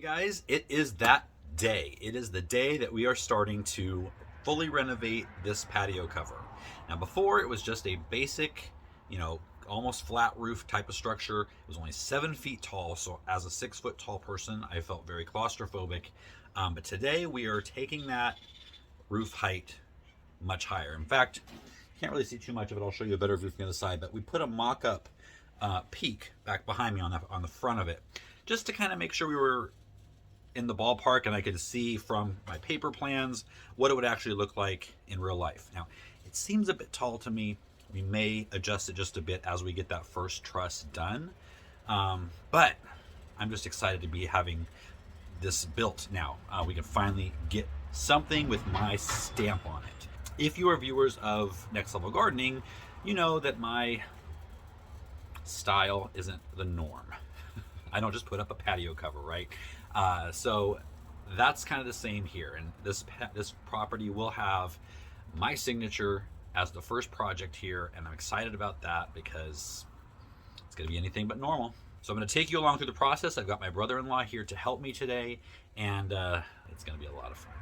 Guys, it is that day. It is the day that we are starting to fully renovate this patio cover. Now before it was just a basic, almost flat roof type of structure. It was only 7 feet tall, so as a 6 foot tall person, I felt very claustrophobic. But today we are taking that roof height much higher. In fact, you can't really see too much of it. I'll show you a better view from the other side, but we put a mock-up peak back behind me on the front of it, just to kind of make sure we were in the ballpark and I could see from my paper plans what it would actually look like in real life. Now, it seems a bit tall to me. We may adjust it just a bit as we get that first truss done. But I'm just excited to be having this built now. We can finally get something with my stamp on it. If you are viewers of Next Level Gardening, you know that my style isn't the norm. I don't just put up a patio cover, right? So that's kind of the same here. And this property will have my signature as the first project here, and I'm excited about that because it's going to be anything but normal. So I'm going to take you along through the process. I've got my brother-in-law here to help me today, and it's going to be a lot of fun.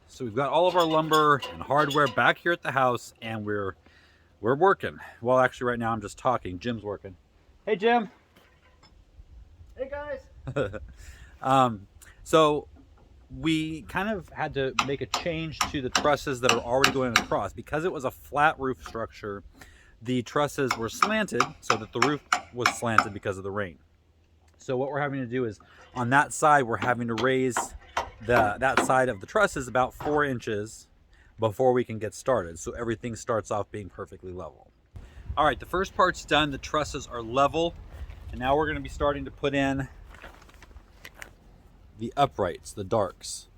So we've got all of our lumber and hardware back here at the house, and we're working. Well, actually right now I'm just talking. Jim's working. Hey, Jim. Hey, guys. So we kind of had to make a change to the trusses that are already going across. Because it was a flat roof structure, the trusses were slanted so that the roof was slanted because of the rain. So what we're having to do is on that side, we're having to raise that side of the trusses about 4 inches before we can get started. So everything starts off being perfectly level. All right, the first part's done. The trusses are level. And now we're going to be starting to put in the uprights, the darks.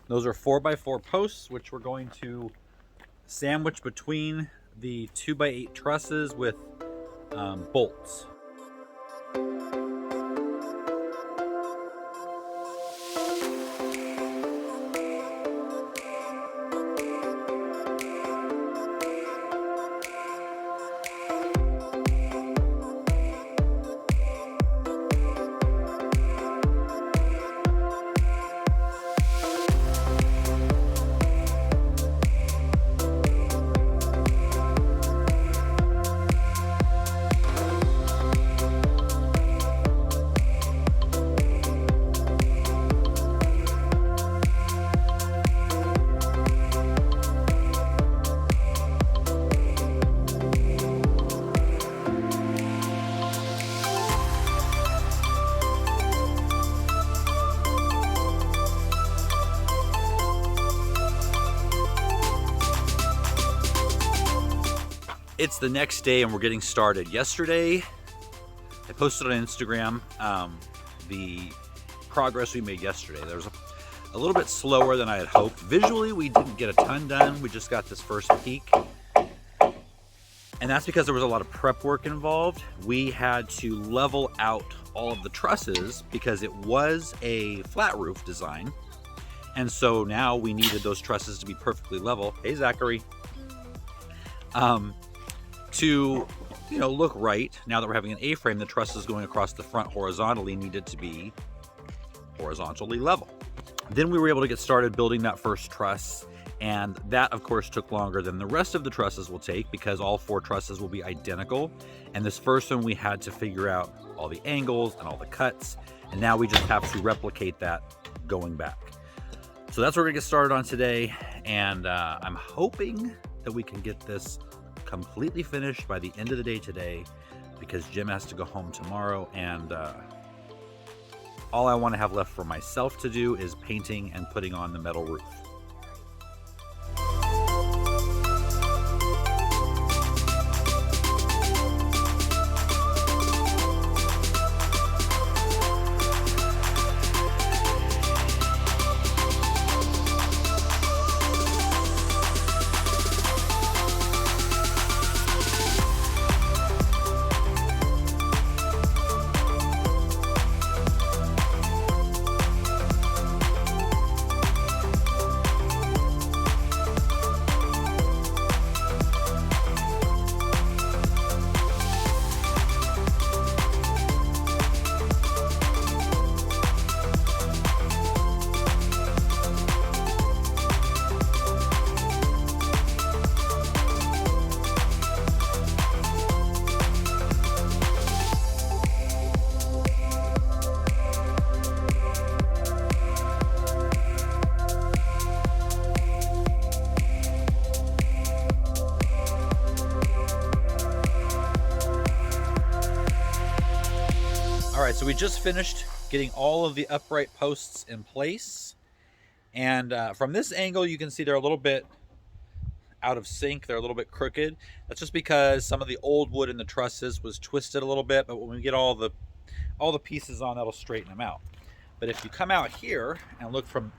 Those are 4x4 posts, which we're going to sandwich between the 2x8 trusses with bolts. It's the next day and we're getting started. Yesterday, I posted on Instagram the progress we made yesterday. There was a little bit slower than I had hoped. Visually, we didn't get a ton done. We just got this first peak. And that's because there was a lot of prep work involved. We had to level out all of the trusses because it was a flat roof design. And so now we needed those trusses to be perfectly level. Hey, Zachary. To look right. Now that we're having an A-frame, the trusses going across the front horizontally needed to be horizontally level. Then we were able to get started building that first truss, and that of course took longer than the rest of the trusses will take because all 4 trusses will be identical. And this first one we had to figure out all the angles and all the cuts, and now we just have to replicate that going back. So that's what we're gonna get started on today, and I'm hoping that we can get this completely finished by the end of the day today because Jim has to go home tomorrow, and all I want to have left for myself to do is painting and putting on the metal roof. we just finished getting all of the upright posts in place. And from this angle, you can see they're a little bit out of sync. They're a little bit crooked. That's just because some of the old wood in the trusses was twisted a little bit, but when we get all the pieces on, that'll straighten them out. But if you come out here and look from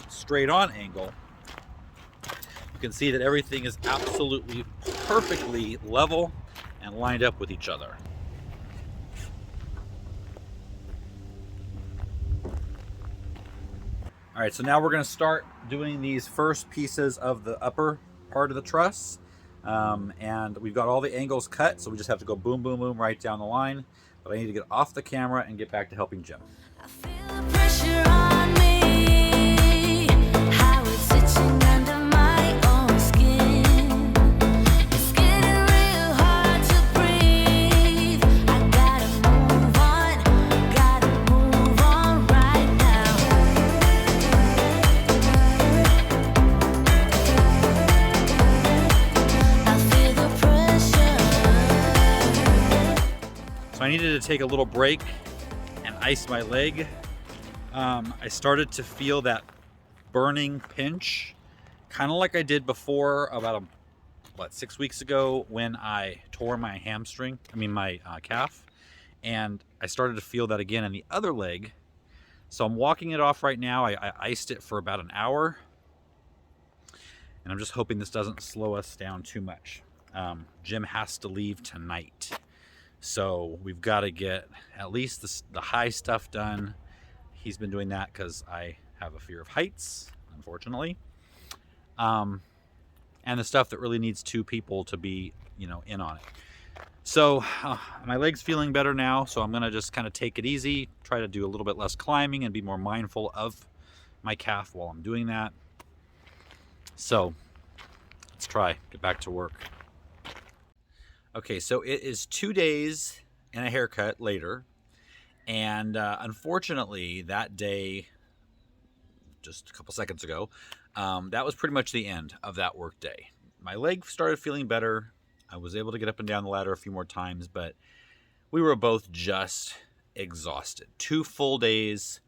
straight on angle, you can see that everything is absolutely perfectly level and lined up with each other. All right, so now we're going to start doing these first pieces of the upper part of the truss. And we've got all the angles cut, so we just have to go boom, boom, boom right down the line. But I need to get off the camera and get back to helping Jim. I feel the pressure on me, how it's itching under my own skin. It's getting real hard to breathe. I gotta move on right now. I feel the pressure. So I needed to take a little break and ice my leg. I started to feel that burning pinch, kind of like I did before about 6 weeks ago when I tore my my calf, and I started to feel that again in the other leg. So I'm walking it off right now. I iced it for about an hour, and I'm just hoping this doesn't slow us down too much. Jim has to leave tonight, so we've got to get at least the high stuff done. He's been doing that because I have a fear of heights, unfortunately. And the stuff that really needs two people to be, in on it. So my leg's feeling better now, so I'm going to just kind of take it easy, try to do a little bit less climbing and be more mindful of my calf while I'm doing that. So let's get back to work. Okay, so it is 2 days and a haircut later. And unfortunately, that day, just a couple seconds ago, that was pretty much the end of that work day. My leg started feeling better. I was able to get up and down the ladder a few more times, but we were both just exhausted. 2 full days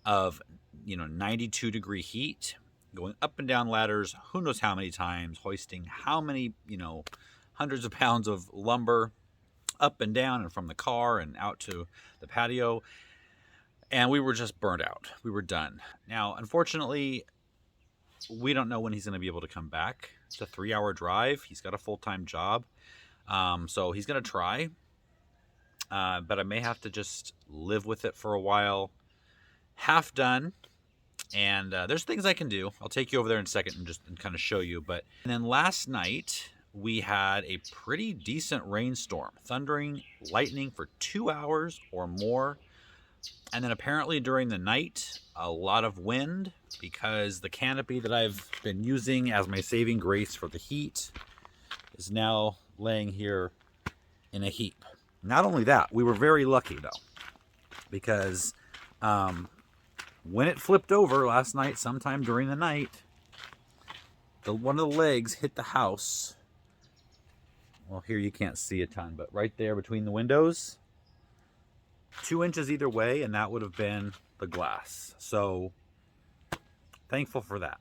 of 92-degree heat, going up and down ladders, who knows how many times, hoisting how many, hundreds of pounds of lumber up and down and from the car and out to the patio. And we were just burnt out. We were done. Now, unfortunately, we don't know when he's going to be able to come back. It's a 3-hour drive. He's got a full-time job. So he's going to try. But I may have to just live with it for a while. Half done. And there's things I can do. I'll take you over there in a second and kind of show you. And then last night, we had a pretty decent rainstorm, thundering, lightning for 2 hours or more. And then apparently during the night, a lot of wind, because the canopy that I've been using as my saving grace for the heat is now laying here in a heap. Not only that, we were very lucky though, because when it flipped over last night, sometime during the night, one of the legs hit the house. Well, here you can't see a ton, but right there between the windows, 2 inches either way, and that would have been the glass. So thankful for that.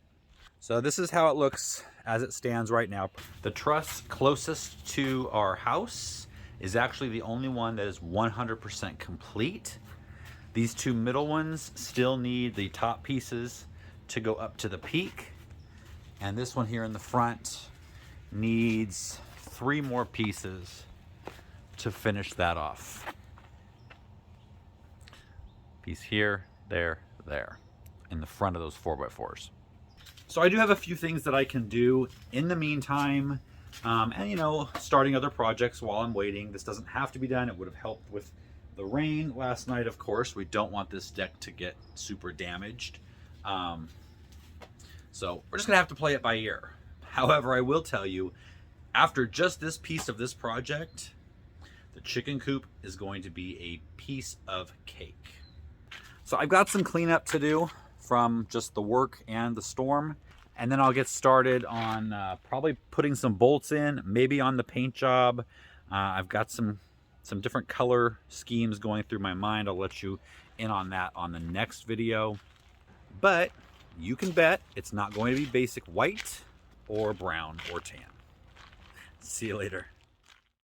So this is how it looks as it stands right now. The truss closest to our house is actually the only one that is 100% complete. These 2 middle ones still need the top pieces to go up to the peak. And this one here in the front needs 3 more pieces to finish that off. Piece here, there, in the front of those 4x4s. So I do have a few things that I can do in the meantime, and starting other projects while I'm waiting. This doesn't have to be done. It would have helped with the rain last night, of course. We don't want this deck to get super damaged. So we're just gonna have to play it by ear. However, I will tell you, after just this piece of this project, the chicken coop is going to be a piece of cake. So I've got some cleanup to do from just the work and the storm. And then I'll get started on probably putting some bolts in, maybe on the paint job. I've got some some different color schemes going through my mind. I'll let you in on that on the next video. But you can bet it's not going to be basic white or brown or tan. See you later.